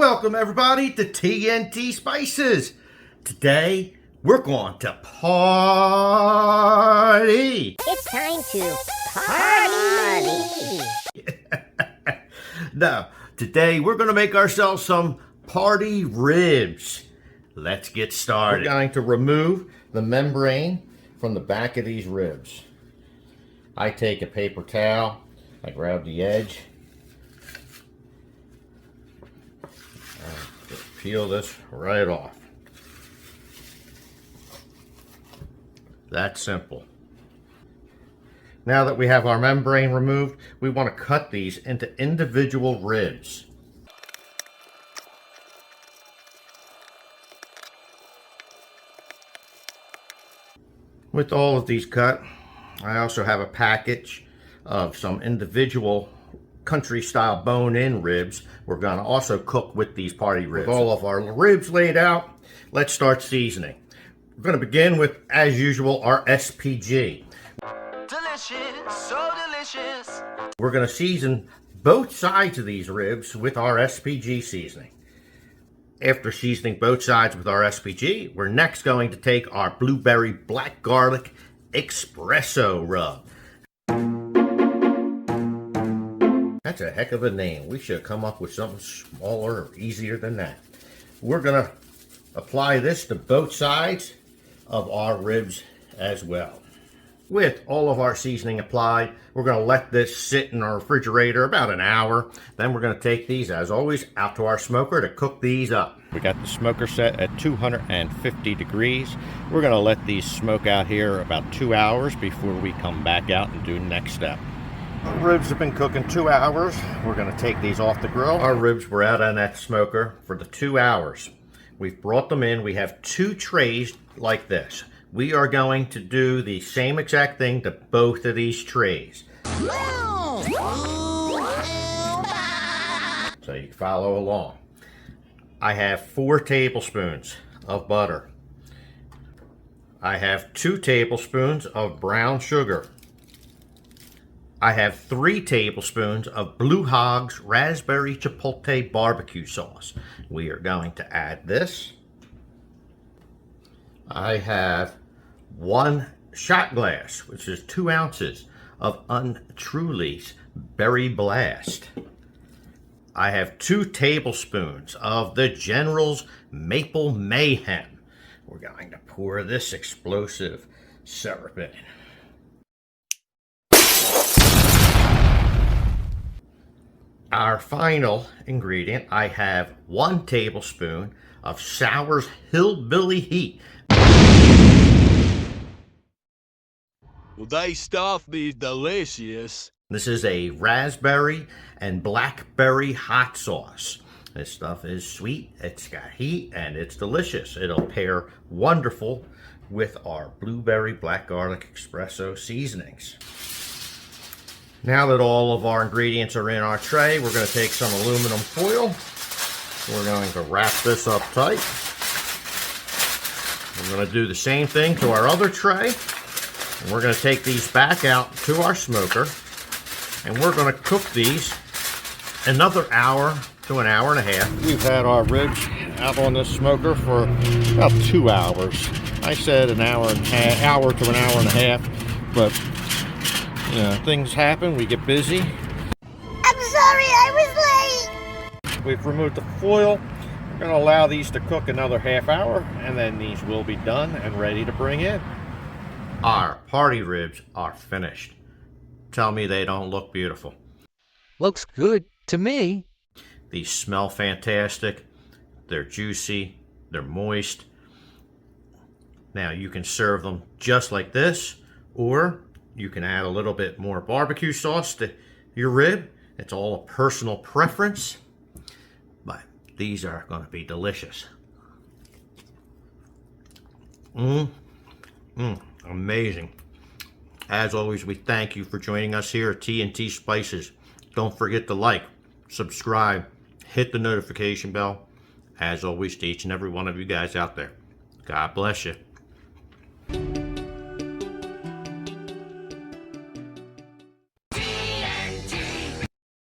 Welcome everybody to Tntspices. Today we're going to party. It's time to party! No, today we're going to make ourselves some party ribs. Let's get started. We're going to remove the membrane from the back of these ribs. I take a paper towel, I grab the edge, just peel this right off. That's simple. Now that we have our membrane removed, we want to cut these into individual ribs. With all of these cut, I also have a package of some individual country-style bone-in ribs. We're going to also cook with these party ribs. With all of our ribs laid out, let's start seasoning. We're going to begin with, as usual, our SPG. Delicious, so delicious. We're going to season both sides of these ribs with our SPG seasoning. After seasoning both sides with our SPG, we're next going to take our blueberry black garlic espresso rub. That's a heck of a name. We should come up with something smaller or easier than that. We're going to apply this to both sides of our ribs as well. With all of our seasoning applied, we're going to let this sit in our refrigerator about an hour. Then we're going to take these, as always, out to our smoker to cook these up. We got the smoker set at 250 degrees. We're going to let these smoke out here about 2 hours before we come back out and do the next step. Our ribs have been cooking 2 hours. We're going to take these off the grill. Our ribs were out on that smoker for the 2 hours. We've brought them in. We have 2 trays like this. We are going to do the same exact thing to both of these trays. So you can follow along. I have 4 tablespoons of butter. I have 2 tablespoons of brown sugar. I have 3 tablespoons of Blue Hog's raspberry chipotle barbecue sauce. We are going to add this. I have 1 shot glass, which is 2 ounces of Untruly's Berry Blast. I have 2 tablespoons of the General's Maple Mayhem. We're going to pour this explosive syrup in. Our final ingredient, I have 1 tablespoon of Sour's Hillbilly Heat. Well, they stuff is delicious. This is a raspberry and blackberry hot sauce. This stuff is sweet, it's got heat, and it's delicious. It'll pair wonderful with our blueberry black garlic espresso seasonings. Now that all of our ingredients are in our tray, we're going to take some aluminum foil. We're going to wrap this up tight. We're going to do the same thing to our other tray. And we're going to take these back out to our smoker. And we're going to cook these another hour to an hour and a half. We've had our ribs out on this smoker for about 2 hours. I said an hour to an hour and a half, but you know, things happen, we get busy. I'm sorry, I was late! We've removed the foil. We're going to allow these to cook another half hour, and then these will be done and ready to bring in. Our party ribs are finished. Tell me they don't look beautiful. Looks good to me. These smell fantastic. They're juicy. They're moist. Now you can serve them just like this, or you can add a little bit more barbecue sauce to your rib. It's all a personal preference, but these are going to be delicious. Amazing. As always, we thank you for joining us here at Tntspices. Don't forget to like, subscribe, hit the notification bell. As always, to each and every one of you guys out there, God bless you.